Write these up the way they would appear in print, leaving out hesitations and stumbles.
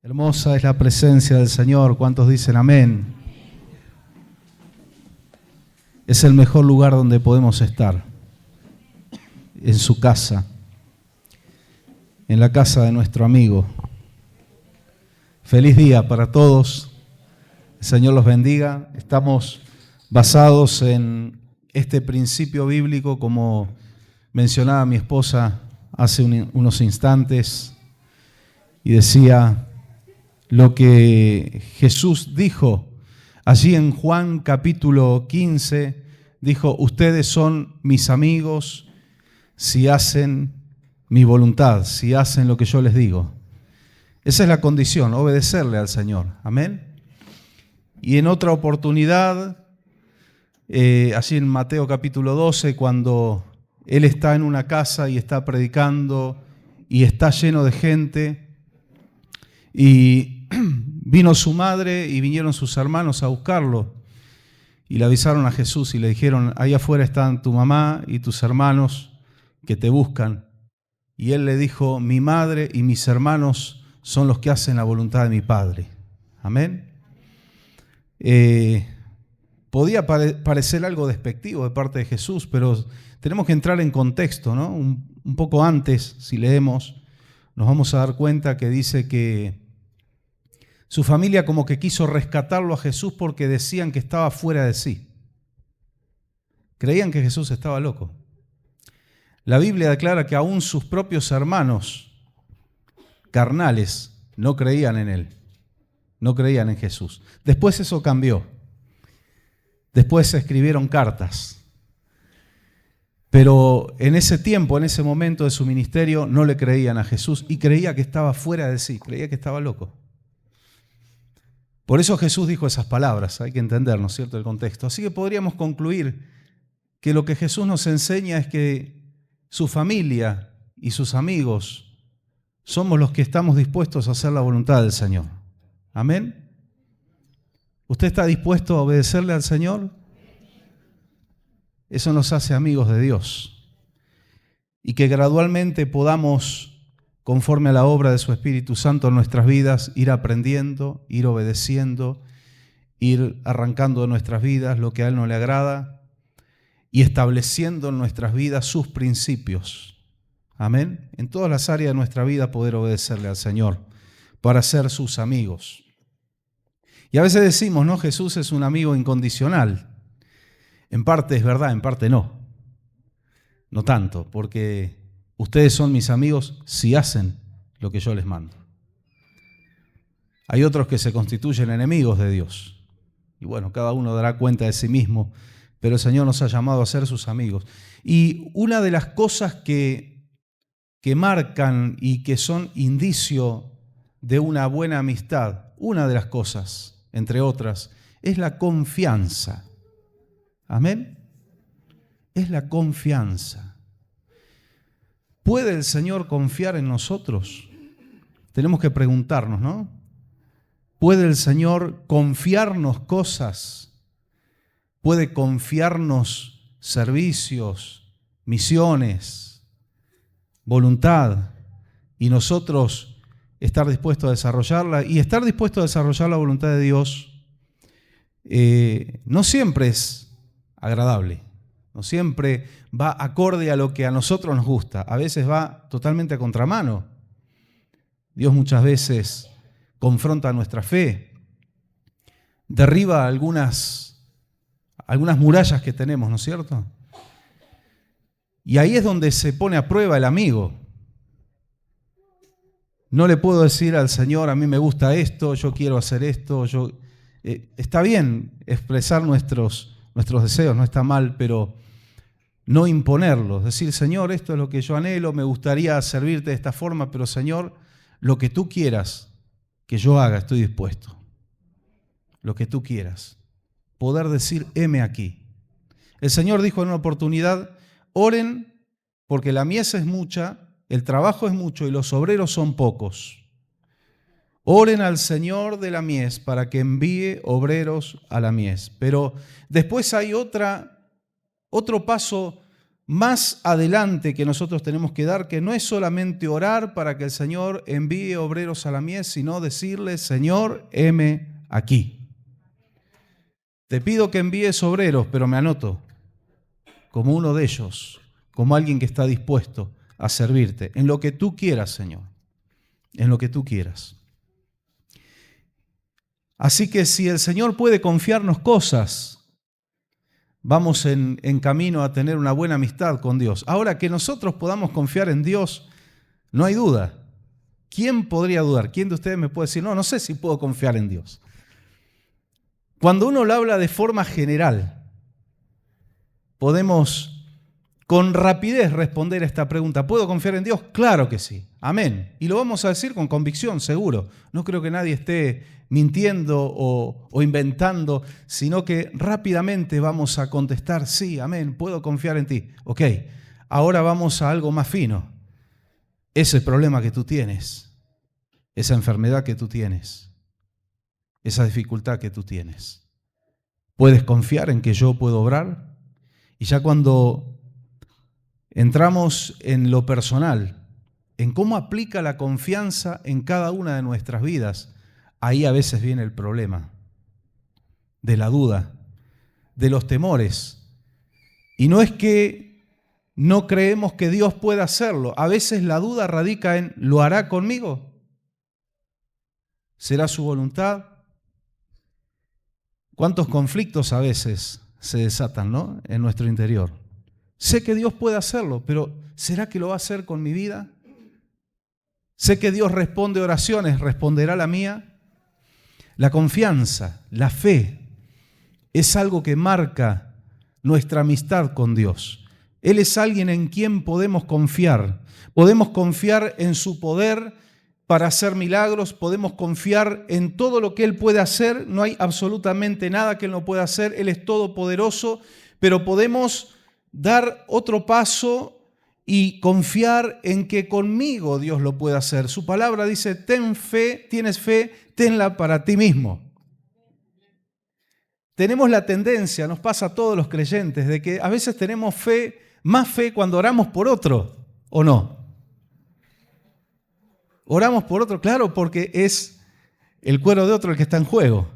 Hermosa es la presencia del Señor. ¿Cuántos dicen amén? Es el mejor lugar donde podemos estar, en su casa, en la casa de nuestro amigo. Feliz día para todos. El Señor los bendiga. Estamos basados en este principio bíblico, como mencionaba mi esposa hace unos instantes, y decía lo que Jesús dijo allí en Juan capítulo 15, dijo: ustedes son mis amigos si hacen mi voluntad, si hacen lo que yo les digo. Esa es la condición, obedecerle al Señor. Amén. Y en otra oportunidad, allí en Mateo capítulo 12, cuando Él está en una casa y está predicando y está lleno de gente, y vino su madre y vinieron sus hermanos a buscarlo, y le avisaron a Jesús y le dijeron: ahí afuera están tu mamá y tus hermanos que te buscan. Y Él le dijo: mi madre y mis hermanos son los que hacen la voluntad de mi Padre. Amén. Podía parecer algo despectivo de parte de Jesús, pero tenemos que entrar en contexto, ¿no? Un poco antes, si leemos, nos vamos a dar cuenta que dice que su familia como que quiso rescatarlo a Jesús porque decían que estaba fuera de sí. Creían que Jesús estaba loco. La Biblia declara que aún sus propios hermanos carnales no creían en Él, no creían en Jesús. Después eso cambió. Después se escribieron cartas. Pero en ese tiempo, en ese momento de su ministerio, no le creían a Jesús y creía que estaba fuera de sí, creía que estaba loco. Por eso Jesús dijo esas palabras, hay que entender, ¿no es cierto?, el contexto. Así que podríamos concluir que lo que Jesús nos enseña es que su familia y sus amigos somos los que estamos dispuestos a hacer la voluntad del Señor. Amén. ¿Usted está dispuesto a obedecerle al Señor? Eso nos hace amigos de Dios. Y que gradualmente podamos, conforme a la obra de su Espíritu Santo en nuestras vidas, ir aprendiendo, ir obedeciendo, ir arrancando de nuestras vidas lo que a Él no le agrada y estableciendo en nuestras vidas sus principios. Amén. En todas las áreas de nuestra vida poder obedecerle al Señor para ser sus amigos. Y a veces decimos, ¿no? Jesús es un amigo incondicional. En parte es verdad, en parte no. No tanto, porque ustedes son mis amigos si hacen lo que yo les mando. Hay otros que se constituyen enemigos de Dios. Y bueno, cada uno dará cuenta de sí mismo, pero el Señor nos ha llamado a ser sus amigos. Y una de las cosas que marcan y que son indicio de una buena amistad, una de las cosas, entre otras, es la confianza. Amén. Es la confianza. ¿Puede el Señor confiar en nosotros? Tenemos que preguntarnos, ¿no? ¿Puede el Señor confiarnos cosas? ¿Puede confiarnos servicios, misiones, voluntad? Y nosotros estar dispuestos a desarrollarla. Y estar dispuesto a desarrollar la voluntad de Dios no siempre es agradable, no siempre va acorde a lo que a nosotros nos gusta, a veces va totalmente a contramano. Dios muchas veces confronta nuestra fe, derriba algunas murallas que tenemos, ¿no es cierto? Y ahí es donde se pone a prueba el amigo. No le puedo decir al Señor: a mí me gusta esto, yo quiero hacer esto, está bien expresar nuestros deseos, no está mal, pero no imponerlos. Decir: Señor, esto es lo que yo anhelo, me gustaría servirte de esta forma, pero Señor, lo que tú quieras que yo haga, estoy dispuesto. Lo que tú quieras. Poder decir: heme aquí. El Señor dijo en una oportunidad: oren porque la mies es mucha, el trabajo es mucho y los obreros son pocos. Oren al Señor de la mies para que envíe obreros a la mies. Pero después hay otro paso más adelante que nosotros tenemos que dar, que no es solamente orar para que el Señor envíe obreros a la mies, sino decirle, Señor, heme aquí. Te pido que envíes obreros, pero me anoto como uno de ellos, como alguien que está dispuesto a servirte, en lo que tú quieras, Señor, en lo que tú quieras. Así que si el Señor puede confiarnos cosas, vamos en camino a tener una buena amistad con Dios. Ahora, que nosotros podamos confiar en Dios, no hay duda. ¿Quién podría dudar? ¿Quién de ustedes me puede decir, no sé si puedo confiar en Dios? Cuando uno lo habla de forma general, podemos con rapidez responder a esta pregunta. ¿Puedo confiar en Dios? Claro que sí. Amén. Y lo vamos a decir con convicción, seguro. No creo que nadie esté mintiendo o inventando, sino que rápidamente vamos a contestar, sí, amén, puedo confiar en ti. Ok, ahora vamos a algo más fino. Ese problema que tú tienes, esa enfermedad que tú tienes, esa dificultad que tú tienes, ¿puedes confiar en que yo puedo obrar? Y ya cuando entramos en lo personal, en cómo aplica la confianza en cada una de nuestras vidas, ahí a veces viene el problema de la duda, de los temores. Y no es que no creemos que Dios pueda hacerlo, a veces la duda radica en, ¿lo hará conmigo? ¿Será su voluntad? ¿Cuántos conflictos a veces se desatan, ¿no?, en nuestro interior? Sé que Dios puede hacerlo, pero ¿será que lo va a hacer con mi vida? Sé que Dios responde oraciones, ¿responderá la mía? La confianza, la fe, es algo que marca nuestra amistad con Dios. Él es alguien en quien podemos confiar. Podemos confiar en su poder para hacer milagros, podemos confiar en todo lo que Él puede hacer. No hay absolutamente nada que Él no pueda hacer. Él es todopoderoso, pero podemos dar otro paso y confiar en que conmigo Dios lo puede hacer. Su palabra dice, ten fe, tienes fe, tenla para ti mismo. Tenemos la tendencia, nos pasa a todos los creyentes, de que a veces tenemos fe, más fe cuando oramos por otro, ¿o no? Oramos por otro, claro, porque es el cuero de otro el que está en juego.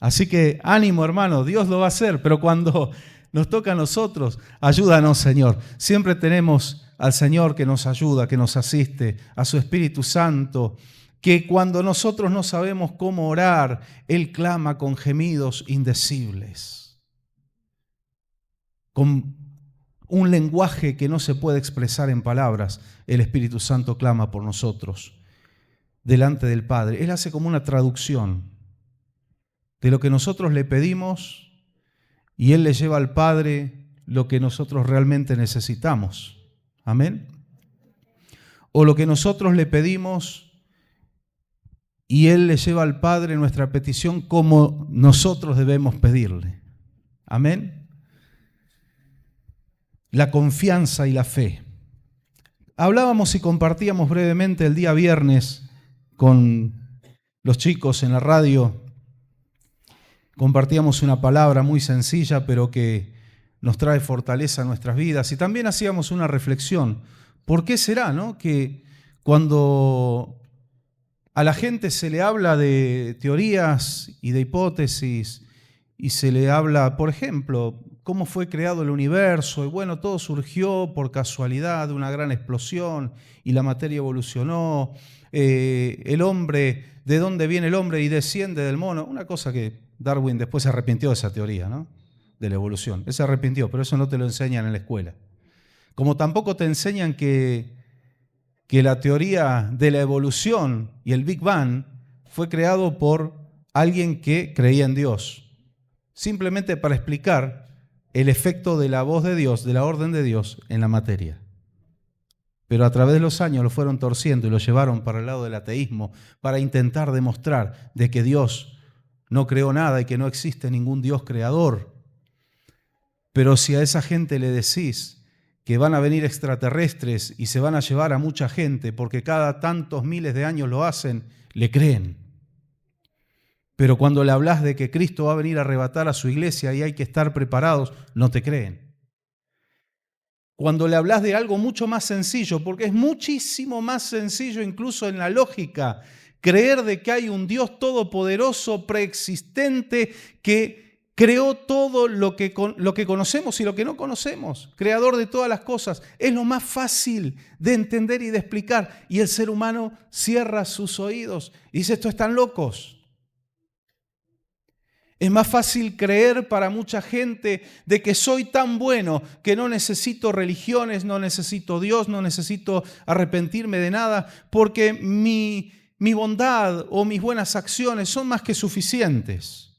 Así que ánimo, hermano, Dios lo va a hacer, pero cuando nos toca a nosotros, ayúdanos, Señor. Siempre tenemos al Señor que nos ayuda, que nos asiste, a su Espíritu Santo, que cuando nosotros no sabemos cómo orar, Él clama con gemidos indecibles, con un lenguaje que no se puede expresar en palabras. El Espíritu Santo clama por nosotros delante del Padre. Él hace como una traducción de lo que nosotros le pedimos y Él le lleva al Padre lo que nosotros realmente necesitamos. Amén. O lo que nosotros le pedimos y Él le lleva al Padre nuestra petición como nosotros debemos pedirle. Amén. La confianza y la fe. Hablábamos y compartíamos brevemente el día viernes con los chicos en la radio. Compartíamos una palabra muy sencilla, pero que nos trae fortaleza a nuestras vidas. Y también hacíamos una reflexión. ¿Por qué será, no?, que cuando a la gente se le habla de teorías y de hipótesis y se le habla, por ejemplo, cómo fue creado el universo, y bueno, todo surgió por casualidad de una gran explosión y la materia evolucionó, el hombre, ¿de dónde viene el hombre? Y desciende del mono. Una cosa que Darwin después se arrepintió de esa teoría, ¿no?, de la evolución. Él se arrepintió, pero eso no te lo enseñan en la escuela. Como tampoco te enseñan que la teoría de la evolución y el Big Bang fue creado por alguien que creía en Dios, simplemente para explicar el efecto de la voz de Dios, de la orden de Dios en la materia. Pero a través de los años lo fueron torciendo y lo llevaron para el lado del ateísmo, para intentar demostrar de que Dios no creó nada y que no existe ningún Dios creador. Pero si a esa gente le decís que van a venir extraterrestres y se van a llevar a mucha gente porque cada tantos miles de años lo hacen, le creen. Pero cuando le hablas de que Cristo va a venir a arrebatar a su iglesia y hay que estar preparados, no te creen. cuando le hablas de algo mucho más sencillo, porque es muchísimo más sencillo incluso en la lógica, creer de que hay un Dios todopoderoso, preexistente, que creó todo lo que conocemos y lo que no conocemos, creador de todas las cosas. Es lo más fácil de entender y de explicar. Y el ser humano cierra sus oídos y dice, estos están locos. Es más fácil creer para mucha gente de que soy tan bueno que no necesito religiones, no necesito Dios, no necesito arrepentirme de nada, porque mi bondad o mis buenas acciones son más que suficientes.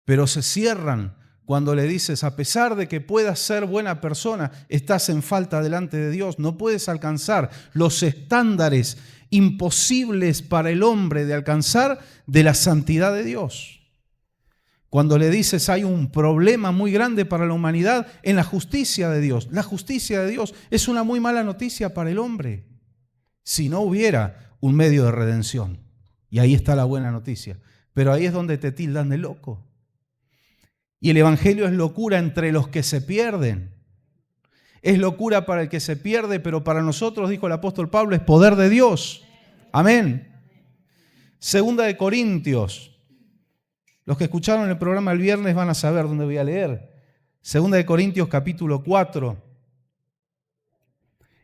Pero se cierran cuando le dices, a pesar de que puedas ser buena persona, estás en falta delante de Dios, no puedes alcanzar los estándares imposibles para el hombre de alcanzar de la santidad de Dios. Cuando le dices hay un problema muy grande para la humanidad en la justicia de Dios. La justicia de Dios es una muy mala noticia para el hombre si no hubiera un medio de redención. Y ahí está la buena noticia. Pero ahí es donde te tildan de loco. Y el evangelio es locura entre los que se pierden. Es locura para el que se pierde, pero para nosotros, dijo el apóstol Pablo, es poder de Dios. Amén. Segunda de Corintios. Los que escucharon el programa el viernes van a saber dónde voy a leer. Segunda de Corintios capítulo 4.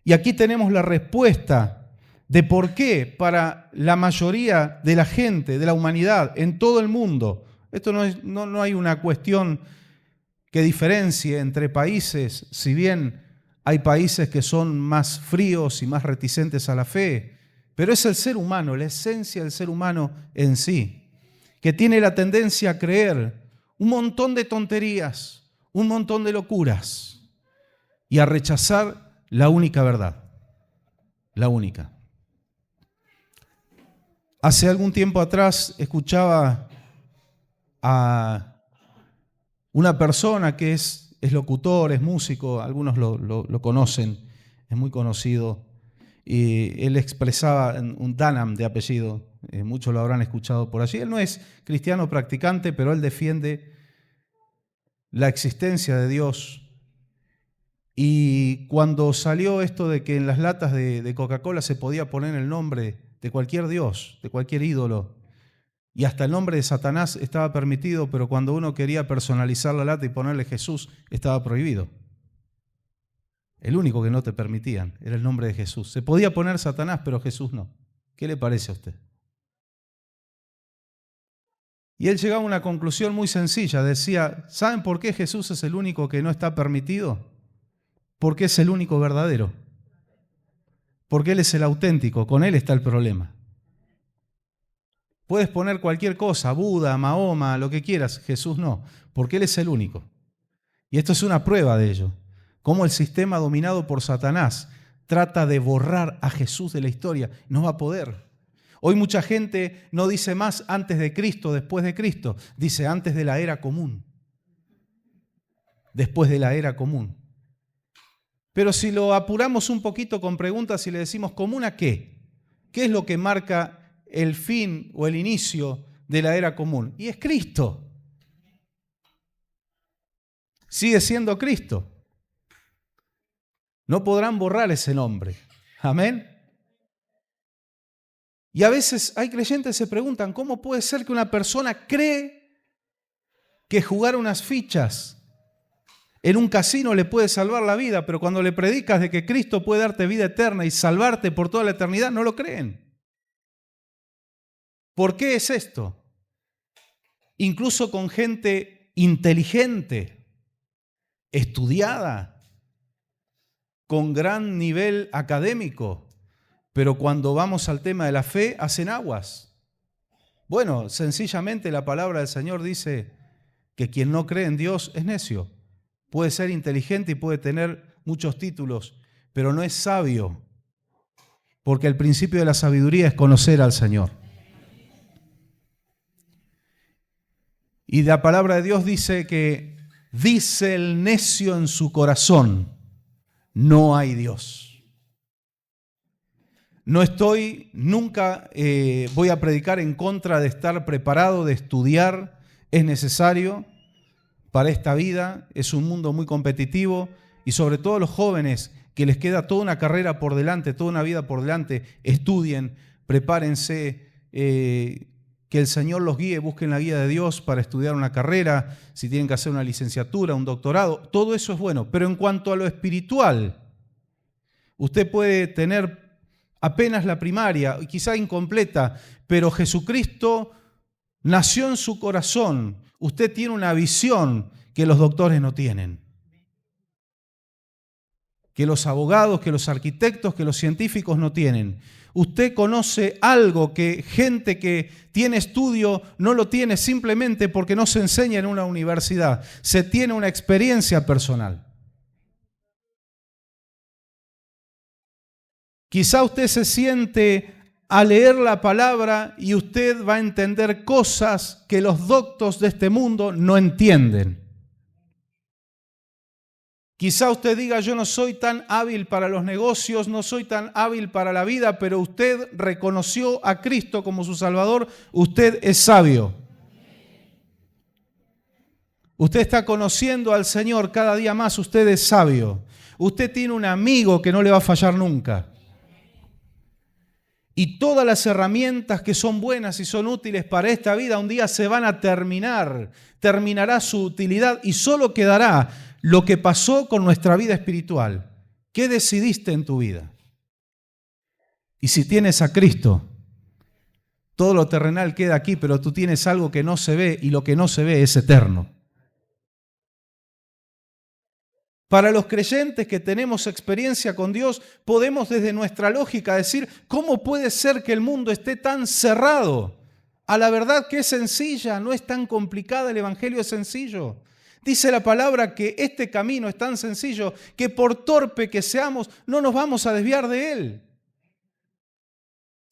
Y aquí tenemos la respuesta de por qué para la mayoría de la gente, de la humanidad, en todo el mundo, esto no hay una cuestión que diferencie entre países, si bien hay países que son más fríos y más reticentes a la fe, pero es el ser humano, la esencia del ser humano en sí, que tiene la tendencia a creer un montón de tonterías, un montón de locuras y a rechazar la única verdad, la única. Hace algún tiempo atrás escuchaba a una persona que es locutor, es músico, algunos lo conocen, es muy conocido. Y él expresaba, un Dunham de apellido, muchos lo habrán escuchado por allí. Él no es cristiano practicante, pero él defiende la existencia de Dios. Y cuando salió esto de que en las latas de Coca-Cola se podía poner el nombre de cualquier dios, de cualquier ídolo, y hasta el nombre de Satanás estaba permitido, pero cuando uno quería personalizar la lata y ponerle Jesús, estaba prohibido. El único que no te permitían era el nombre de Jesús. Se podía poner Satanás, pero Jesús no. ¿Qué le parece a usted? Y él llegaba a una conclusión muy sencilla. Decía, ¿saben por qué Jesús es el único que no está permitido? Porque es el único verdadero. Porque Él es el auténtico. Con Él está el problema. Puedes poner cualquier cosa, Buda, Mahoma, lo que quieras, Jesús no, porque Él es el único. Y esto es una prueba de ello. Cómo el sistema dominado por Satanás trata de borrar a Jesús de la historia. No va a poder. Hoy mucha gente no dice más antes de Cristo, después de Cristo. Dice antes de la era común. Después de la era común. Pero si lo apuramos un poquito con preguntas y le decimos, ¿común a qué? ¿Qué es lo que marca el fin o el inicio de la era común? Y es Cristo. Sigue siendo Cristo. No podrán borrar ese nombre. Amén. Y a veces hay creyentes que se preguntan, ¿cómo puede ser que una persona cree que jugar unas fichas en un casino le puede salvar la vida, pero cuando le predicas de que Cristo puede darte vida eterna y salvarte por toda la eternidad, no lo creen? ¿Por qué es esto? Incluso con gente inteligente, estudiada, con gran nivel académico, pero cuando vamos al tema de la fe, hacen aguas. Bueno, sencillamente la palabra del Señor dice que quien no cree en Dios es necio. Puede ser inteligente y puede tener muchos títulos, pero no es sabio, porque el principio de la sabiduría es conocer al Señor. Y la palabra de Dios dice que dice el necio en su corazón, no hay Dios. No estoy, nunca voy a predicar en contra de estar preparado, de estudiar, es necesario para esta vida, es un mundo muy competitivo, y sobre todo a los jóvenes que les queda toda una carrera por delante, toda una vida por delante, estudien, prepárense, que el Señor los guíe, busquen la guía de Dios para estudiar una carrera, si tienen que hacer una licenciatura, un doctorado, todo eso es bueno. Pero en cuanto a lo espiritual, usted puede tener apenas la primaria, quizá incompleta, pero Jesucristo nació en su corazón. Usted tiene una visión que los doctores no tienen, que los abogados, que los arquitectos, que los científicos no tienen. Usted conoce algo que gente que tiene estudio no lo tiene simplemente porque no se enseña en una universidad. Se tiene una experiencia personal. Quizá usted se siente a leer la palabra y usted va a entender cosas que los doctos de este mundo no entienden. Quizá usted diga, yo no soy tan hábil para los negocios, no soy tan hábil para la vida, pero usted reconoció a Cristo como su Salvador, usted es sabio. Usted está conociendo al Señor cada día más, usted es sabio. Usted tiene un amigo que no le va a fallar nunca. Y todas las herramientas que son buenas y son útiles para esta vida un día se van a terminar. Terminará su utilidad y solo quedará lo que pasó con nuestra vida espiritual. ¿Qué decidiste en tu vida? Y si tienes a Cristo, todo lo terrenal queda aquí, pero tú tienes algo que no se ve y lo que no se ve es eterno. Para los creyentes que tenemos experiencia con Dios, podemos desde nuestra lógica decir, ¿cómo puede ser que el mundo esté tan cerrado a la verdad que es sencilla? No es tan complicada, el Evangelio es sencillo. Dice la palabra que este camino es tan sencillo que por torpe que seamos, no nos vamos a desviar de él.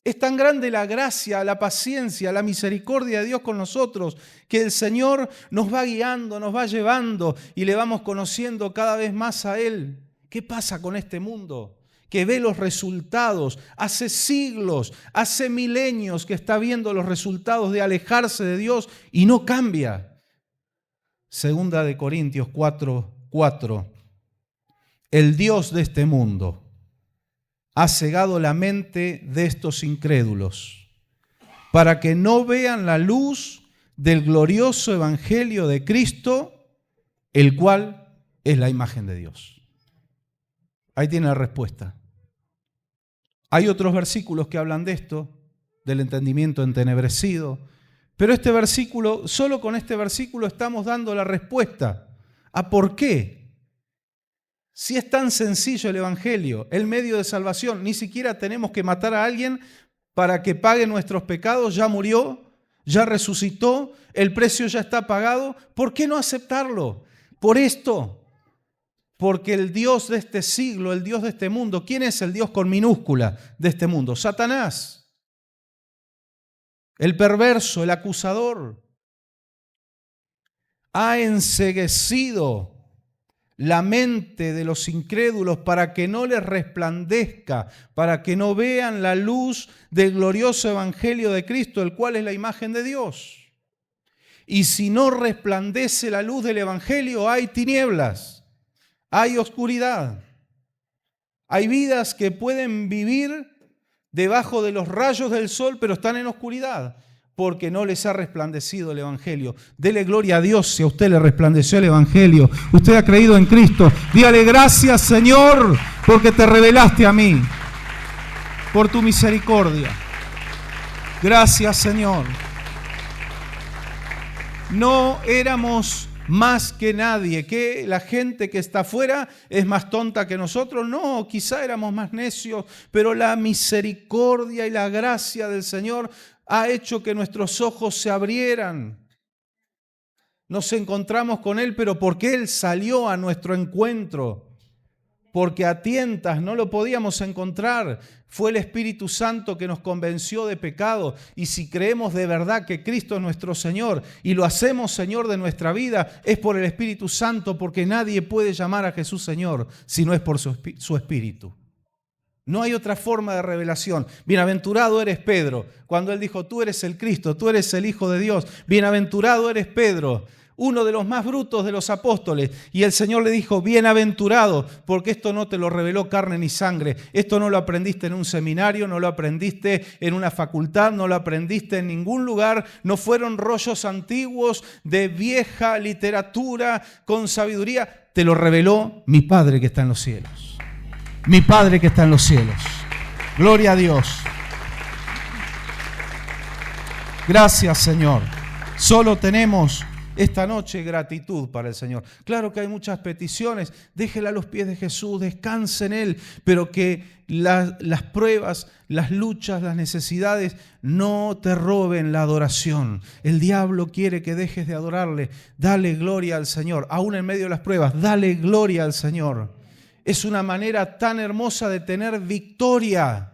Es tan grande la gracia, la paciencia, la misericordia de Dios con nosotros, que el Señor nos va guiando, nos va llevando y le vamos conociendo cada vez más a Él. ¿Qué pasa con este mundo? Que ve los resultados, hace siglos, hace milenios que está viendo los resultados de alejarse de Dios y no cambia. Segunda de Corintios 4:4. El Dios de este mundo ha cegado la mente de estos incrédulos para que no vean la luz del glorioso evangelio de Cristo, el cual es la imagen de Dios. Ahí tiene la respuesta. Hay otros versículos que hablan de esto, del entendimiento entenebrecido, pero este versículo, solo con este versículo estamos dando la respuesta a por qué. Si es tan sencillo el evangelio, el medio de salvación, ni siquiera tenemos que matar a alguien para que pague nuestros pecados, ya murió, ya resucitó, el precio ya está pagado, ¿por qué no aceptarlo? Por esto. Porque el Dios de este siglo, el Dios de este mundo, ¿quién es el Dios con minúscula de este mundo? Satanás, el perverso, el acusador, ha enceguecido la mente de los incrédulos para que no les resplandezca, para que no vean la luz del glorioso evangelio de Cristo, el cual es la imagen de Dios. Y si no resplandece la luz del evangelio, hay tinieblas, hay oscuridad. Hay vidas que pueden vivir debajo de los rayos del sol, pero están en oscuridad, porque no les ha resplandecido el evangelio. Dele gloria a Dios si a usted le resplandeció el evangelio. Usted ha creído en Cristo. Dígale gracias, Señor, porque te revelaste a mí, por tu misericordia. Gracias, Señor. No éramos más que nadie, que la gente que está afuera es más tonta que nosotros. No, quizá éramos más necios, pero la misericordia y la gracia del Señor ha hecho que nuestros ojos se abrieran. Nos encontramos con Él, pero porque Él salió a nuestro encuentro. Porque a tientas no lo podíamos encontrar. Fue el Espíritu Santo que nos convenció de pecado. Y si creemos de verdad que Cristo es nuestro Señor y lo hacemos Señor de nuestra vida, es por el Espíritu Santo, porque nadie puede llamar a Jesús Señor si no es por su Espíritu. No hay otra forma de revelación. Bienaventurado eres Pedro. Cuando él dijo, tú eres el Cristo, tú eres el Hijo de Dios. Bienaventurado eres Pedro. uno de los más brutos de los apóstoles. Y el Señor le dijo, bienaventurado, porque esto no te lo reveló carne ni sangre. Esto no lo aprendiste en un seminario, no lo aprendiste en una facultad, no lo aprendiste en ningún lugar. No fueron rollos antiguos de vieja literatura con sabiduría. Te lo reveló mi Padre que está en los cielos. Mi Padre que está en los cielos. Gloria a Dios. Gracias, Señor. Solo tenemos esta noche gratitud para el Señor. Claro que hay muchas peticiones, déjela a los pies de Jesús, descanse en Él, pero que las pruebas, las luchas, las necesidades no te roben la adoración. El diablo quiere que dejes de adorarle. Dale gloria al Señor, aún en medio de las pruebas, dale gloria al Señor. Es una manera tan hermosa de tener victoria.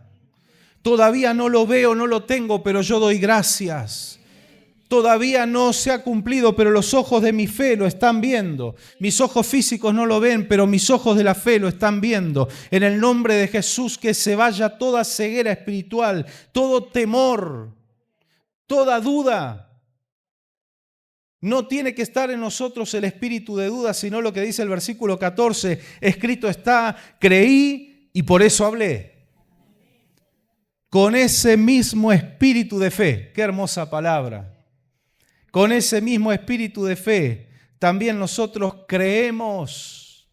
Todavía no lo veo, no lo tengo, pero yo doy gracias. Todavía no se ha cumplido, pero los ojos de mi fe lo están viendo. Mis ojos físicos no lo ven, pero mis ojos de la fe lo están viendo. En el nombre de Jesús, que se vaya toda ceguera espiritual, todo temor, toda duda. No tiene que estar en nosotros el espíritu de duda, sino lo que dice el versículo 14. Escrito está, creí y por eso hablé. Con ese mismo espíritu de fe. Qué hermosa palabra. Con ese mismo espíritu de fe, también nosotros creemos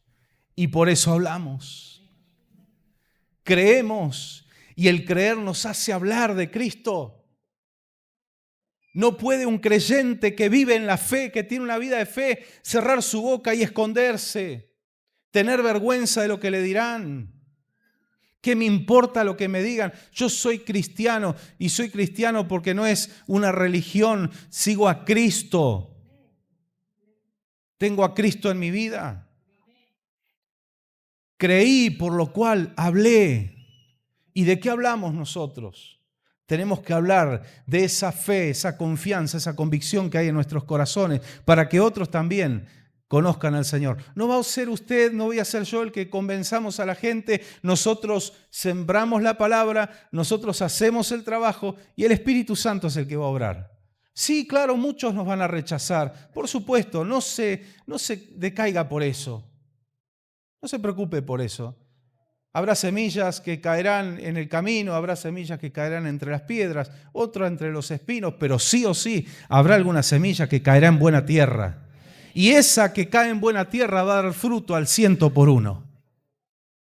y por eso hablamos. Creemos y el creer nos hace hablar de Cristo. No puede un creyente que vive en la fe, que tiene una vida de fe, cerrar su boca y esconderse, tener vergüenza de lo que le dirán. ¿Qué me importa lo que me digan? Yo soy cristiano y soy cristiano porque no es una religión. Sigo a Cristo. Tengo a Cristo en mi vida. Creí, por lo cual hablé. ¿Y de qué hablamos nosotros? Tenemos que hablar de esa fe, esa confianza, esa convicción que hay en nuestros corazones para que otros también conozcan al Señor. No va a ser usted, no voy a ser yo el que convenzamos a la gente. Nosotros sembramos la palabra, nosotros hacemos el trabajo y el Espíritu Santo es el que va a obrar. Sí, claro, muchos nos van a rechazar. Por supuesto, no se decaiga por eso. No se preocupe por eso. Habrá semillas que caerán en el camino, habrá semillas que caerán entre las piedras, otras entre los espinos, pero sí o sí habrá alguna semilla que caerá en buena tierra. Y esa que cae en buena tierra va a dar fruto al 100%.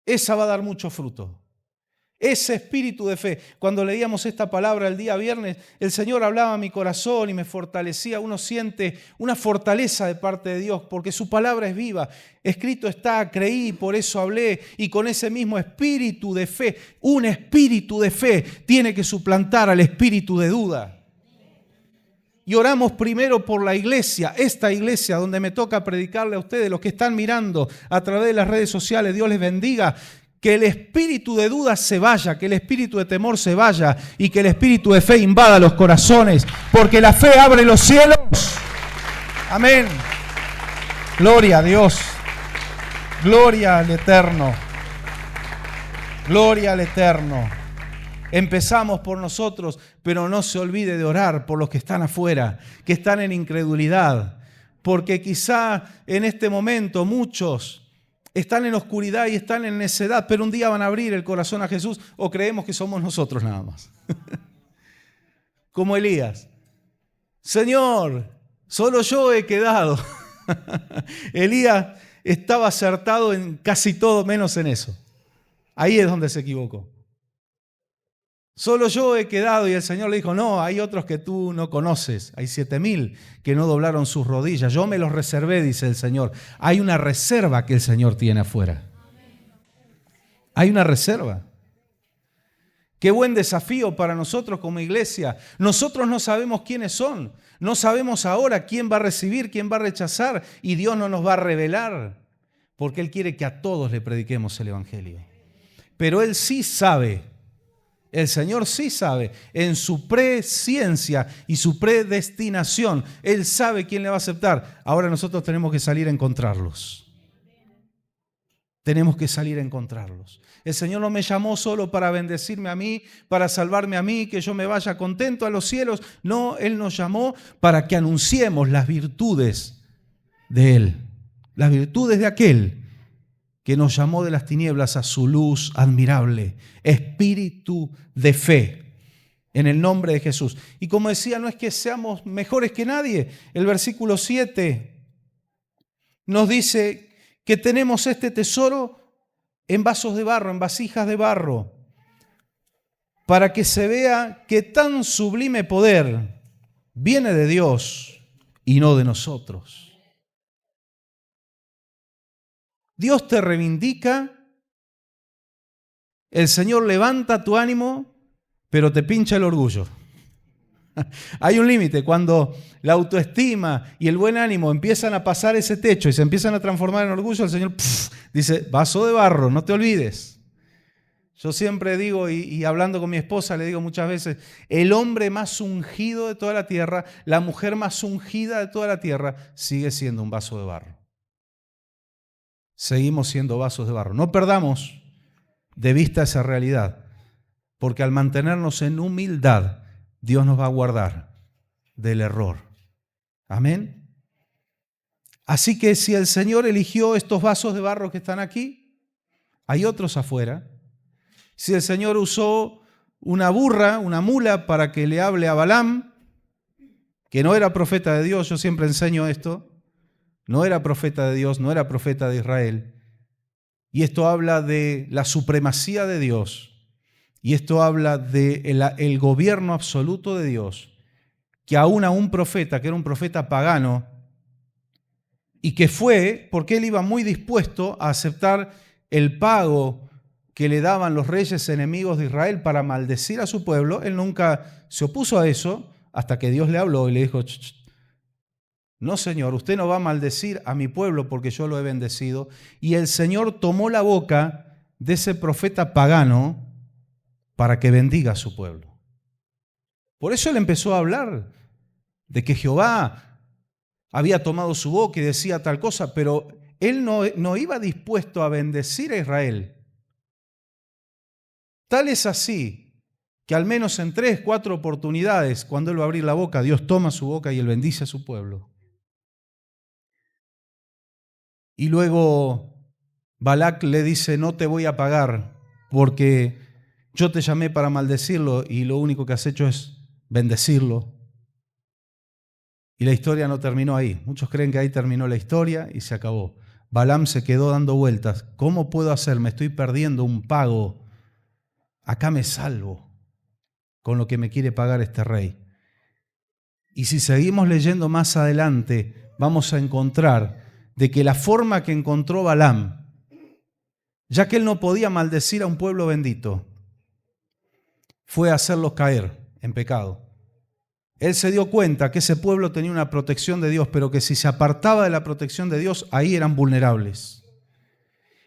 Esa va a dar mucho fruto. Ese espíritu de fe. Cuando leíamos esta palabra el día viernes, el Señor hablaba a mi corazón y me fortalecía. Uno siente una fortaleza de parte de Dios porque su palabra es viva. Escrito está, creí, por eso hablé. Y con ese mismo espíritu de fe, un espíritu de fe tiene que suplantar al espíritu de duda. Y oramos primero por la iglesia, esta iglesia donde me toca predicarle a ustedes, los que están mirando a través de las redes sociales, Dios les bendiga, que el espíritu de duda se vaya, que el espíritu de temor se vaya y que el espíritu de fe invada los corazones, porque la fe abre los cielos. Amén. Gloria a Dios. Gloria al Eterno. Gloria al Eterno. Empezamos por nosotros, pero no se olvide de orar por los que están afuera, que están en incredulidad, porque quizá en este momento muchos están en oscuridad y están en necedad, pero un día van a abrir el corazón a Jesús o creemos que somos nosotros nada más. Como Elías. Señor, solo yo he quedado. Elías estaba acertado en casi todo menos en eso. Ahí es donde se equivocó. Solo yo he quedado y el Señor le dijo, no, hay otros que tú no conoces. Hay 7,000 que no doblaron sus rodillas. Yo me los reservé, dice el Señor. Hay una reserva que el Señor tiene afuera. Hay una reserva. Qué buen desafío para nosotros como iglesia. Nosotros no sabemos quiénes son. No sabemos ahora quién va a recibir, quién va a rechazar. Y Dios no nos va a revelar. Porque Él quiere que a todos le prediquemos el Evangelio. Pero Él sí sabe. El Señor sí sabe, en su presciencia y su predestinación, Él sabe quién le va a aceptar. Ahora nosotros tenemos que salir a encontrarlos. Tenemos que salir a encontrarlos. El Señor no me llamó solo para bendecirme a mí, para salvarme a mí, que yo me vaya contento a los cielos. No, Él nos llamó para que anunciemos las virtudes de Él, las virtudes de aquel que nos llamó de las tinieblas a su luz admirable, espíritu de fe, en el nombre de Jesús. Y como decía, no es que seamos mejores que nadie. El versículo 7 nos dice que tenemos este tesoro en vasos de barro, en vasijas de barro, para que se vea que tan sublime poder viene de Dios y no de nosotros. Dios te reivindica, el Señor levanta tu ánimo, pero te pincha el orgullo. Hay un límite. Cuando la autoestima y el buen ánimo empiezan a pasar ese techo y se empiezan a transformar en orgullo, el Señor dice, vaso de barro, no te olvides. Yo siempre digo, y hablando con mi esposa, le digo muchas veces, el hombre más ungido de toda la tierra, la mujer más ungida de toda la tierra, sigue siendo un vaso de barro. Seguimos siendo vasos de barro. No perdamos de vista esa realidad, porque al mantenernos en humildad, Dios nos va a guardar del error. Amén. Así que si el Señor eligió estos vasos de barro que están aquí, hay otros afuera. Si el Señor usó una burra, una mula, para que le hable a Balaam, que no era profeta de Dios, yo siempre enseño esto, no era profeta de Dios, no era profeta de Israel. Y esto habla de la supremacía de Dios. Y esto habla del gobierno absoluto de Dios. Que aún a un profeta, que era un profeta pagano, y que fue, porque él iba muy dispuesto a aceptar el pago que le daban los reyes enemigos de Israel para maldecir a su pueblo, él nunca se opuso a eso, hasta que Dios le habló y le dijo, no, Señor, usted no va a maldecir a mi pueblo porque yo lo he bendecido. Y el Señor tomó la boca de ese profeta pagano para que bendiga a su pueblo. Por eso él empezó a hablar de que Jehová había tomado su boca y decía tal cosa, pero él no iba dispuesto a bendecir a Israel. Tal es así que al menos en 3, 4 oportunidades, cuando él va a abrir la boca, Dios toma su boca y él bendice a su pueblo. Y luego Balac le dice, no te voy a pagar porque yo te llamé para maldecirlo y lo único que has hecho es bendecirlo. Y la historia no terminó ahí. Muchos creen que ahí terminó la historia y se acabó. Balaam se quedó dando vueltas. ¿Cómo puedo hacer? Me estoy perdiendo un pago. Acá me salvo con lo que me quiere pagar este rey. Y si seguimos leyendo más adelante, vamos a encontrar de que la forma que encontró Balaam, ya que él no podía maldecir a un pueblo bendito, fue hacerlos caer en pecado. Él se dio cuenta que ese pueblo tenía una protección de Dios, pero que si se apartaba de la protección de Dios, ahí eran vulnerables.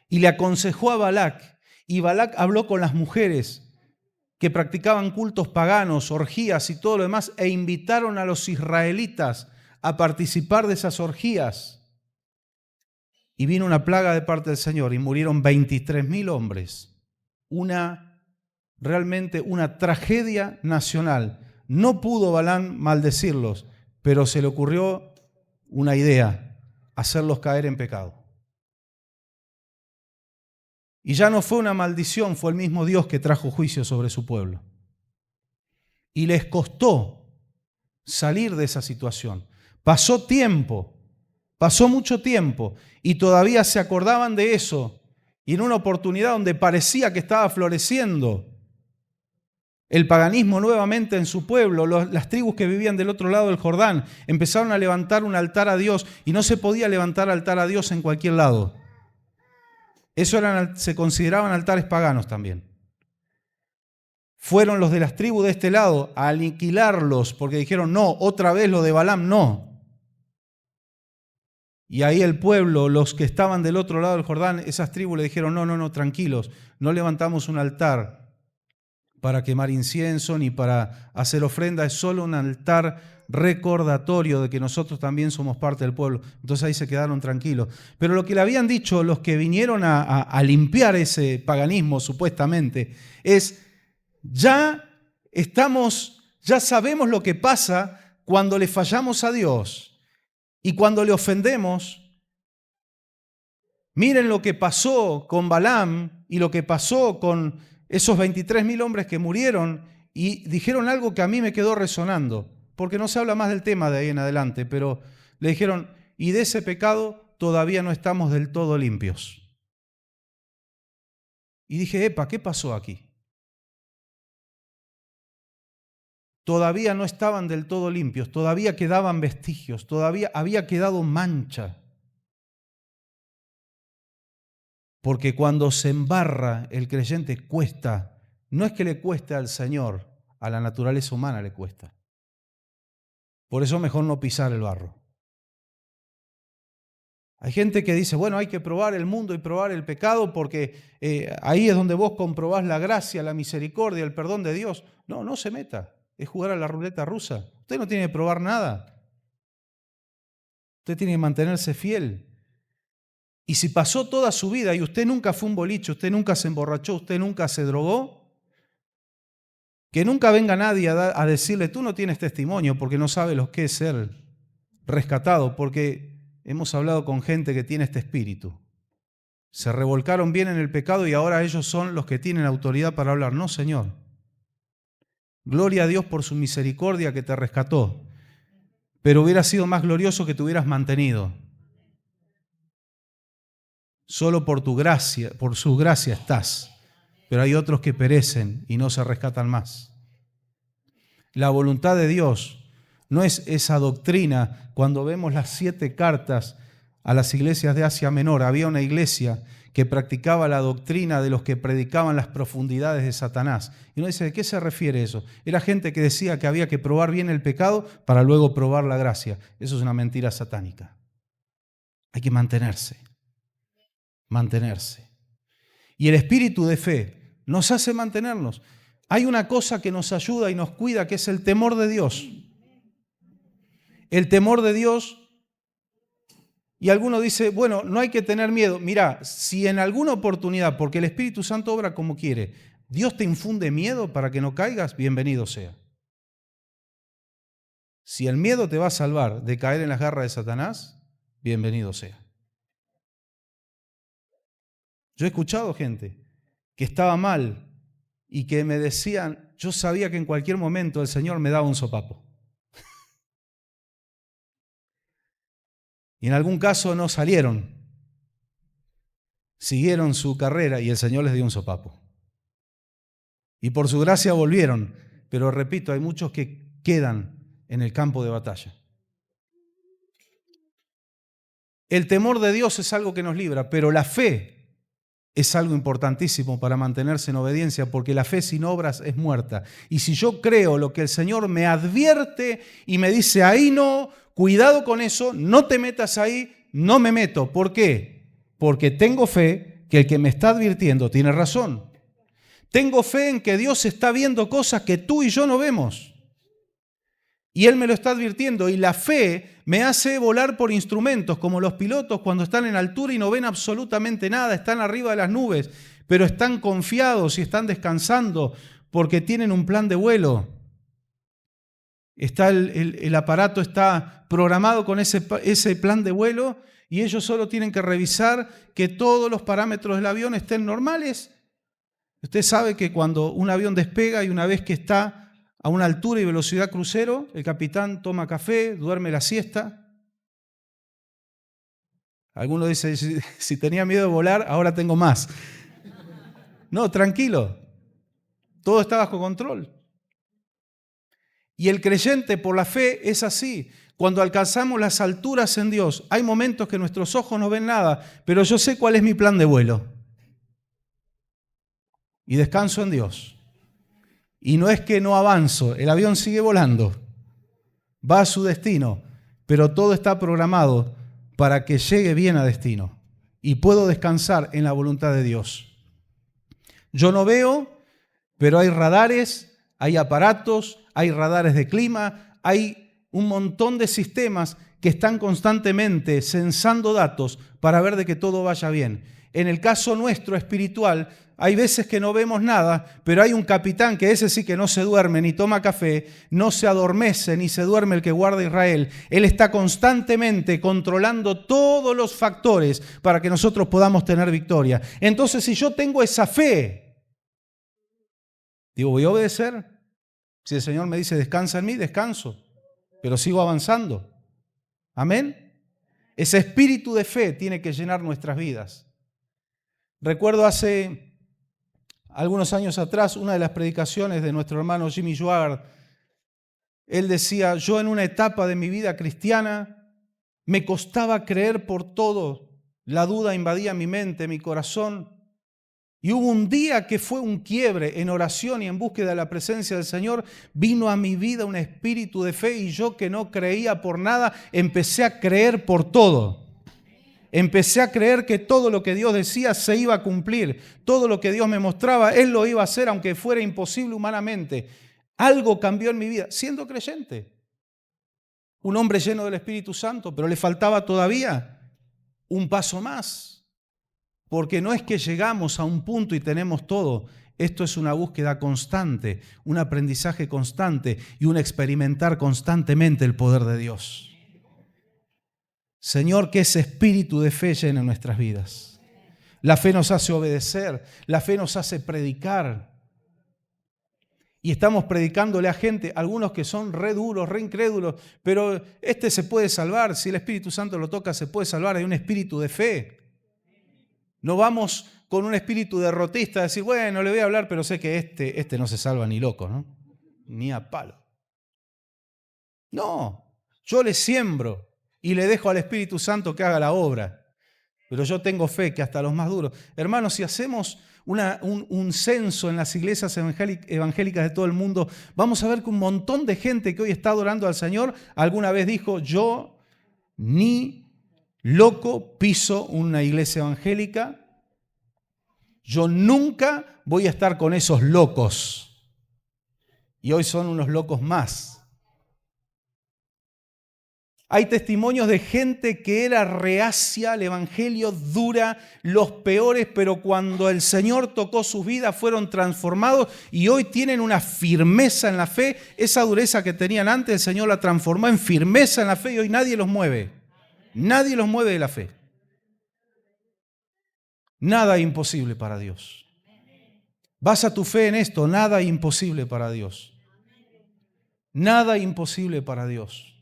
Y le aconsejó a Balac, y Balac habló con las mujeres que practicaban cultos paganos, orgías y todo lo demás, e invitaron a los israelitas a participar de esas orgías. Y vino una plaga de parte del Señor y murieron 23.000 hombres. Realmente una tragedia nacional. No pudo Balaam maldecirlos, pero se le ocurrió una idea, hacerlos caer en pecado. Y ya no fue una maldición, fue el mismo Dios que trajo juicio sobre su pueblo. Y les costó salir de esa situación. Pasó tiempo, pasó mucho tiempo, y todavía se acordaban de eso. Y en una oportunidad donde parecía que estaba floreciendo el paganismo nuevamente en su pueblo, las tribus que vivían del otro lado del Jordán empezaron a levantar un altar a Dios, y no se podía levantar altar a Dios en cualquier lado. Eso se consideraban altares paganos también. Fueron los de las tribus de este lado a aniquilarlos porque dijeron, no, otra vez lo de Balaam, no. Y ahí el pueblo, los que estaban del otro lado del Jordán, esas tribus le dijeron, no, tranquilos, no levantamos un altar para quemar incienso ni para hacer ofrenda, es solo un altar recordatorio de que nosotros también somos parte del pueblo. Entonces ahí se quedaron tranquilos. Pero lo que le habían dicho los que vinieron a limpiar ese paganismo supuestamente es, ya sabemos lo que pasa cuando le fallamos a Dios. Y cuando le ofendemos, miren lo que pasó con Balaam y lo que pasó con esos 23.000 hombres que murieron y dijeron algo que a mí me quedó resonando, porque no se habla más del tema de ahí en adelante, pero le dijeron, y de ese pecado todavía no estamos del todo limpios. Y dije, epa, ¿qué pasó aquí? Todavía no estaban del todo limpios, todavía quedaban vestigios, todavía había quedado mancha. Porque cuando se embarra el creyente cuesta, no es que le cueste al Señor, a la naturaleza humana le cuesta. Por eso mejor no pisar el barro. Hay gente que dice, bueno, hay que probar el mundo y probar el pecado porque ahí es donde vos comprobás la gracia, la misericordia, el perdón de Dios. No, no se meta. Es jugar a la ruleta rusa. Usted no tiene que probar nada. Usted tiene que mantenerse fiel. Y si pasó toda su vida y usted nunca fue un boliche, usted nunca se emborrachó, usted nunca se drogó, que nunca venga nadie a decirle, tú no tienes testimonio porque no sabe lo que es ser rescatado, porque hemos hablado con gente que tiene este espíritu. Se revolcaron bien en el pecado y ahora ellos son los que tienen autoridad para hablar. No, Señor. Gloria a Dios por su misericordia que te rescató. Pero hubiera sido más glorioso que te hubieras mantenido. Solo por tu gracia, por su gracia estás. Pero hay otros que perecen y no se rescatan más. La voluntad de Dios no es esa doctrina. Cuando vemos las 7 cartas a las iglesias de Asia Menor, había una iglesia que practicaba la doctrina de los que predicaban las profundidades de Satanás. Y uno dice, ¿de qué se refiere eso? Era gente que decía que había que probar bien el pecado para luego probar la gracia. Eso es una mentira satánica. Hay que mantenerse. Mantenerse. Y el espíritu de fe nos hace mantenernos. Hay una cosa que nos ayuda y nos cuida, que es el temor de Dios. El temor de Dios. Y alguno dice, bueno, no hay que tener miedo. Mirá, si en alguna oportunidad, porque el Espíritu Santo obra como quiere, Dios te infunde miedo para que no caigas, bienvenido sea. Si el miedo te va a salvar de caer en las garras de Satanás, bienvenido sea. Yo he escuchado gente que estaba mal y que me decían, yo sabía que en cualquier momento el Señor me daba un sopapo. Y en algún caso no salieron. Siguieron su carrera y el Señor les dio un sopapo. Y por su gracia volvieron. Pero repito, hay muchos que quedan en el campo de batalla. El temor de Dios es algo que nos libra, pero la fe es algo importantísimo para mantenerse en obediencia, porque la fe sin obras es muerta. Y si yo creo lo que el Señor me advierte y me dice, ahí no, cuidado con eso, no te metas ahí, no me meto. ¿Por qué? Porque tengo fe que el que me está advirtiendo tiene razón. Tengo fe en que Dios está viendo cosas que tú y yo no vemos. Y Él me lo está advirtiendo. Y la fe me hace volar por instrumentos, como los pilotos cuando están en altura y no ven absolutamente nada, están arriba de las nubes, pero están confiados y están descansando porque tienen un plan de vuelo. El aparato está programado con ese plan de vuelo y ellos solo tienen que revisar que todos los parámetros del avión estén normales. Usted sabe que cuando un avión despega y una vez que está a una altura y velocidad crucero, el capitán toma café, duerme la siesta. Algunos dicen, si tenía miedo de volar, ahora tengo más. No, tranquilo. Todo está bajo control. Y el creyente por la fe es así. Cuando alcanzamos las alturas en Dios, hay momentos que nuestros ojos no ven nada, pero yo sé cuál es mi plan de vuelo. Y descanso en Dios. Y no es que no avanzo, el avión sigue volando, va a su destino, pero todo está programado para que llegue bien a destino. Y puedo descansar en la voluntad de Dios. Yo no veo, pero hay radares, hay aparatos, hay radares de clima, hay un montón de sistemas que están constantemente censando datos para ver de que todo vaya bien. En el caso nuestro espiritual, hay veces que no vemos nada, pero hay un capitán que ese sí que no se duerme ni toma café, no se adormece ni se duerme el que guarda Israel. Él está constantemente controlando todos los factores para que nosotros podamos tener victoria. Entonces, si yo tengo esa fe, digo, ¿voy a obedecer? Si el Señor me dice descansa en mí, descanso, pero sigo avanzando. Amén. Ese espíritu de fe tiene que llenar nuestras vidas. Recuerdo hace algunos años atrás, una de las predicaciones de nuestro hermano Jimmy Joard, él decía, yo en una etapa de mi vida cristiana me costaba creer por todo, la duda invadía mi mente, mi corazón, y hubo un día que fue un quiebre en oración y en búsqueda de la presencia del Señor, vino a mi vida un espíritu de fe y yo que no creía por nada, empecé a creer por todo. Empecé a creer que todo lo que Dios decía se iba a cumplir. Todo lo que Dios me mostraba, Él lo iba a hacer, aunque fuera imposible humanamente. Algo cambió en mi vida, siendo creyente. Un hombre lleno del Espíritu Santo, pero le faltaba todavía un paso más. Porque no es que llegamos a un punto y tenemos todo. Esto es una búsqueda constante, un aprendizaje constante y un experimentar constantemente el poder de Dios. Señor, que ese espíritu de fe llene nuestras vidas. La fe nos hace obedecer, la fe nos hace predicar. Y estamos predicándole a gente, algunos que son re duros, re incrédulos, pero este se puede salvar, si el Espíritu Santo lo toca, se puede salvar, hay un espíritu de fe. No vamos con un espíritu derrotista a decir, bueno, le voy a hablar, pero sé que este no se salva ni loco, ¿no? Ni a palo. No, yo le siembro y le dejo al Espíritu Santo que haga la obra. Pero yo tengo fe que hasta los más duros. Hermanos, si hacemos un censo en las iglesias evangélicas de todo el mundo, vamos a ver que un montón de gente que hoy está adorando al Señor alguna vez dijo, yo ni loco piso una iglesia evangélica, yo nunca voy a estar con esos locos. Y hoy son unos locos más. Hay testimonios de gente que era reacia al evangelio, dura, los peores, pero cuando el Señor tocó sus vidas fueron transformados y hoy tienen una firmeza en la fe. Esa dureza que tenían antes, el Señor la transformó en firmeza en la fe y hoy nadie los mueve. Nadie los mueve de la fe. Nada imposible para Dios. Basa tu fe en esto, nada imposible para Dios. Nada imposible para Dios.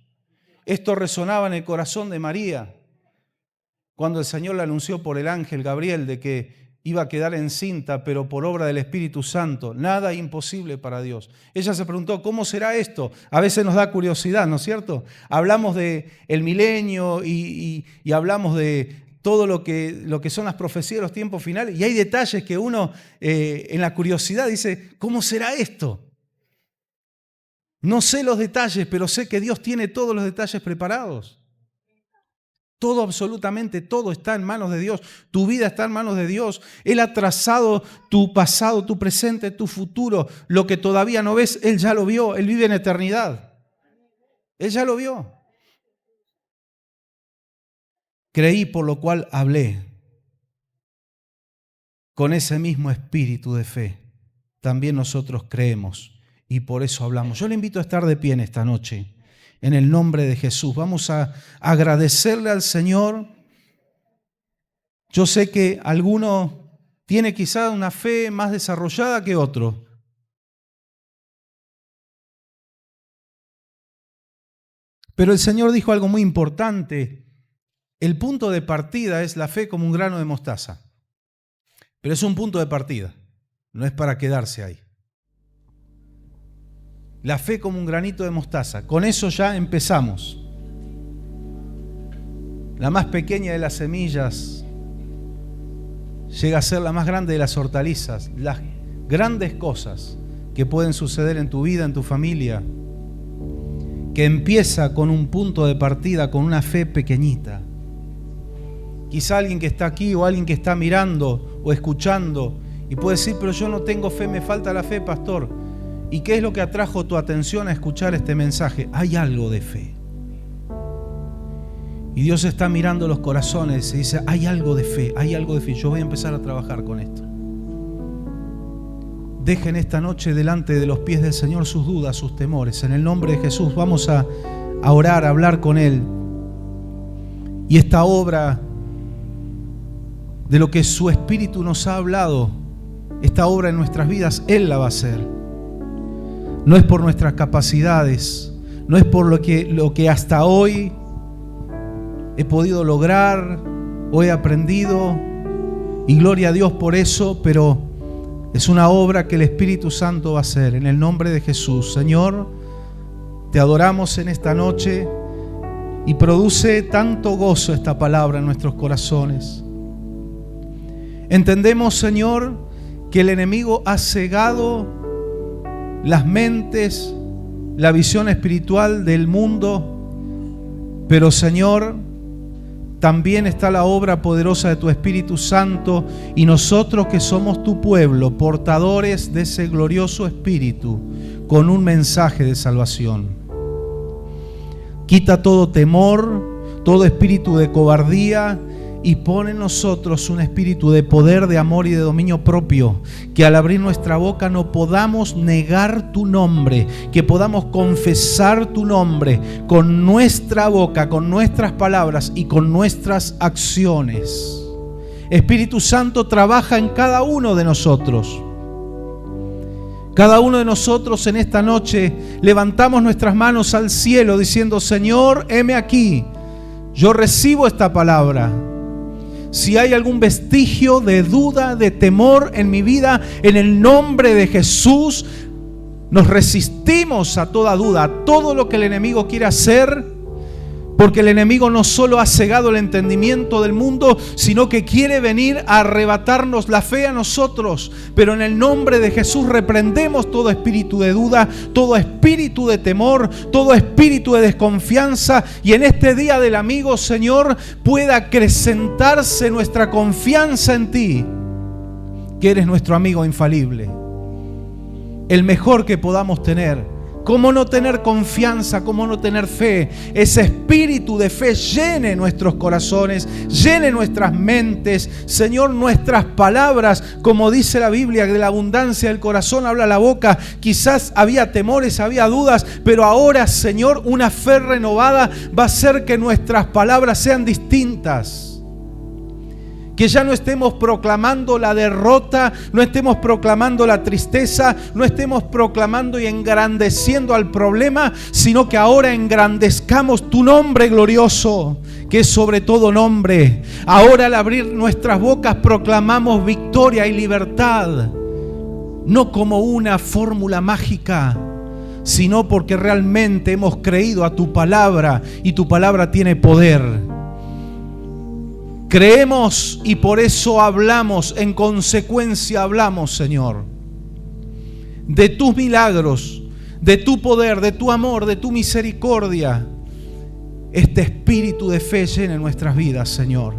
Esto resonaba en el corazón de María cuando el Señor le anunció por el ángel Gabriel de que iba a quedar encinta, pero por obra del Espíritu Santo. Nada imposible para Dios. Ella se preguntó, ¿cómo será esto? A veces nos da curiosidad, ¿no es cierto? Hablamos del milenio y hablamos de todo lo que son las profecías de los tiempos finales y hay detalles que uno en la curiosidad dice, ¿cómo será esto? No sé los detalles, pero sé que Dios tiene todos los detalles preparados. Todo, absolutamente todo está en manos de Dios. Tu vida está en manos de Dios. Él ha trazado tu pasado, tu presente, tu futuro. Lo que todavía no ves, Él ya lo vio. Él vive en eternidad. Él ya lo vio. Creí, por lo cual hablé. Con ese mismo espíritu de fe, también nosotros creemos. Y por eso hablamos. Yo le invito a estar de pie en esta noche, en el nombre de Jesús. Vamos a agradecerle al Señor. Yo sé que alguno tiene quizá una fe más desarrollada que otro. Pero el Señor dijo algo muy importante. El punto de partida es la fe como un grano de mostaza. Pero es un punto de partida, no es para quedarse ahí. La fe como un granito de mostaza. Con eso ya empezamos. La más pequeña de las semillas llega a ser la más grande de las hortalizas. Las grandes cosas que pueden suceder en tu vida, en tu familia, que empieza con un punto de partida, con una fe pequeñita. Quizá alguien que está aquí o alguien que está mirando o escuchando y puede decir, pero yo no tengo fe, me falta la fe, pastor. ¿Y qué es lo que atrajo tu atención a escuchar este mensaje? Hay algo de fe. Y Dios está mirando los corazones y dice, hay algo de fe, hay algo de fe. Yo voy a empezar a trabajar con esto. Dejen esta noche delante de los pies del Señor sus dudas, sus temores. En el nombre de Jesús vamos a orar, a hablar con Él. Y esta obra de lo que su Espíritu nos ha hablado, esta obra en nuestras vidas, Él la va a hacer. No es por nuestras capacidades, no es por lo que hasta hoy he podido lograr o he aprendido, y gloria a Dios por eso, pero es una obra que el Espíritu Santo va a hacer. En el nombre de Jesús, Señor, te adoramos en esta noche y produce tanto gozo esta palabra en nuestros corazones. Entendemos, Señor, que el enemigo ha cegado las mentes, la visión espiritual del mundo, pero, Señor, también está la obra poderosa de tu Espíritu Santo, y nosotros que somos tu pueblo, portadores de ese glorioso Espíritu, con un mensaje de salvación. Quita todo temor, todo espíritu de cobardía, y pone en nosotros un espíritu de poder, de amor y de dominio propio, que al abrir nuestra boca no podamos negar tu nombre, que podamos confesar tu nombre con nuestra boca, con nuestras palabras y con nuestras acciones. Espíritu Santo, trabaja en cada uno de nosotros. Cada uno de nosotros en esta noche levantamos nuestras manos al cielo diciendo: Señor, heme aquí, yo recibo esta palabra. Si hay algún vestigio de duda, de temor en mi vida, en el nombre de Jesús, nos resistimos a toda duda, a todo lo que el enemigo quiere hacer, porque el enemigo no solo ha cegado el entendimiento del mundo, sino que quiere venir a arrebatarnos la fe a nosotros. Pero en el nombre de Jesús reprendemos todo espíritu de duda, todo espíritu de temor, todo espíritu de desconfianza, y en este día del amigo, Señor, pueda acrecentarse nuestra confianza en ti, que eres nuestro amigo infalible, el mejor que podamos tener. ¿Cómo no tener confianza? ¿Cómo no tener fe? Ese espíritu de fe llene nuestros corazones, llene nuestras mentes. Señor, nuestras palabras, como dice la Biblia, de la abundancia del corazón habla la boca. Quizás había temores, había dudas, pero ahora, Señor, una fe renovada va a hacer que nuestras palabras sean distintas. Que ya no estemos proclamando la derrota, no estemos proclamando la tristeza, no estemos proclamando y engrandeciendo al problema, sino que ahora engrandezcamos tu nombre glorioso, que es sobre todo nombre. Ahora al abrir nuestras bocas proclamamos victoria y libertad, no como una fórmula mágica, sino porque realmente hemos creído a tu palabra y tu palabra tiene poder. Creemos y por eso hablamos, en consecuencia hablamos, Señor, de tus milagros, de tu poder, de tu amor, de tu misericordia. Este espíritu de fe llena nuestras vidas, Señor.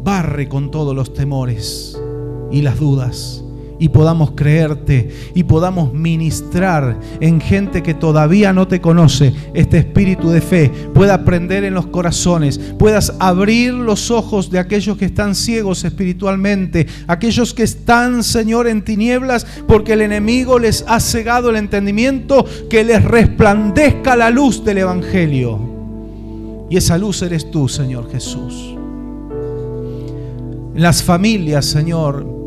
Barre con todos los temores y las dudas, y podamos creerte y podamos ministrar en gente que todavía no te conoce. Este espíritu de fe pueda prender en los corazones, puedas abrir los ojos de aquellos que están ciegos espiritualmente, aquellos que están, Señor, en tinieblas porque el enemigo les ha cegado el entendimiento, que les resplandezca la luz del Evangelio. Y esa luz eres tú, Señor Jesús. En las familias, Señor,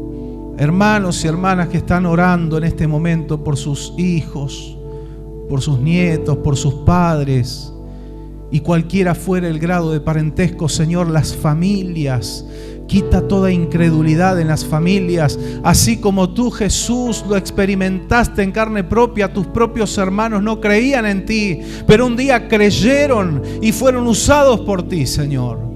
hermanos y hermanas que están orando en este momento por sus hijos, por sus nietos, por sus padres, y cualquiera fuera el grado de parentesco, Señor, las familias, quita toda incredulidad en las familias, así como tú, Jesús, lo experimentaste en carne propia. Tus propios hermanos no creían en ti, pero un día creyeron y fueron usados por ti, Señor.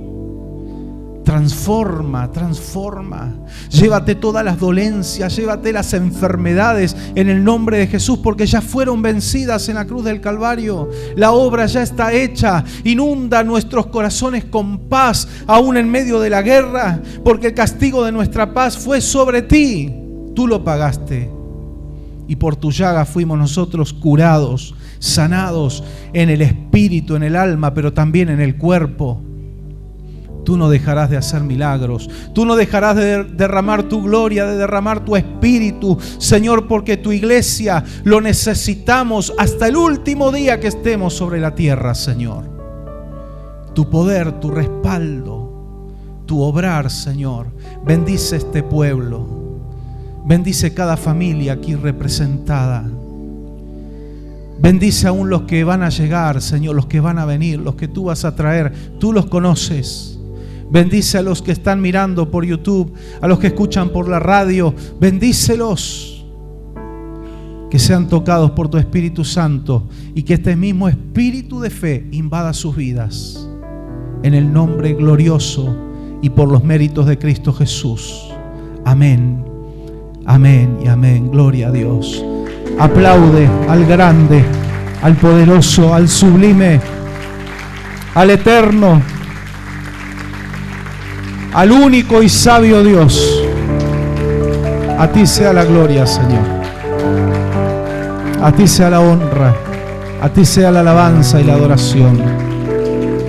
Transforma, transforma. Llévate todas las dolencias, llévate las enfermedades en el nombre de Jesús, porque ya fueron vencidas en la cruz del Calvario. La obra ya está hecha. Inunda nuestros corazones con paz, aún en medio de la guerra, porque el castigo de nuestra paz fue sobre ti. Tú lo pagaste. Y por tu llaga fuimos nosotros curados, sanados en el espíritu, en el alma, pero también en el cuerpo. Tú no dejarás de hacer milagros. Tú no dejarás de derramar tu gloria, de derramar tu espíritu, Señor, porque tu iglesia lo necesitamos hasta el último día que estemos sobre la tierra, Señor. Tu poder, tu respaldo, tu obrar, Señor. Bendice este pueblo. Bendice cada familia aquí representada. Bendice aún los que van a llegar, Señor, los que van a venir, los que tú vas a traer. Tú los conoces. Bendice a los que están mirando por YouTube, a los que escuchan por la radio. Bendícelos. Que sean tocados por tu Espíritu Santo y que este mismo espíritu de fe invada sus vidas. En el nombre glorioso y por los méritos de Cristo Jesús. Amén. Amén y amén. Gloria a Dios. Aplaude al grande, al poderoso, al sublime, al eterno, al único y sabio Dios. A ti sea la gloria, Señor. A ti sea la honra. A ti sea la alabanza y la adoración.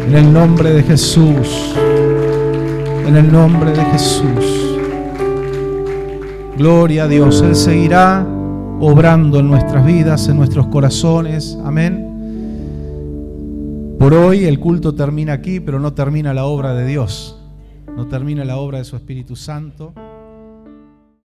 En el nombre de Jesús. En el nombre de Jesús. Gloria a Dios. Él seguirá obrando en nuestras vidas, en nuestros corazones. Amén. Por hoy el culto termina aquí, pero no termina la obra de Dios. No termina la obra de su Espíritu Santo.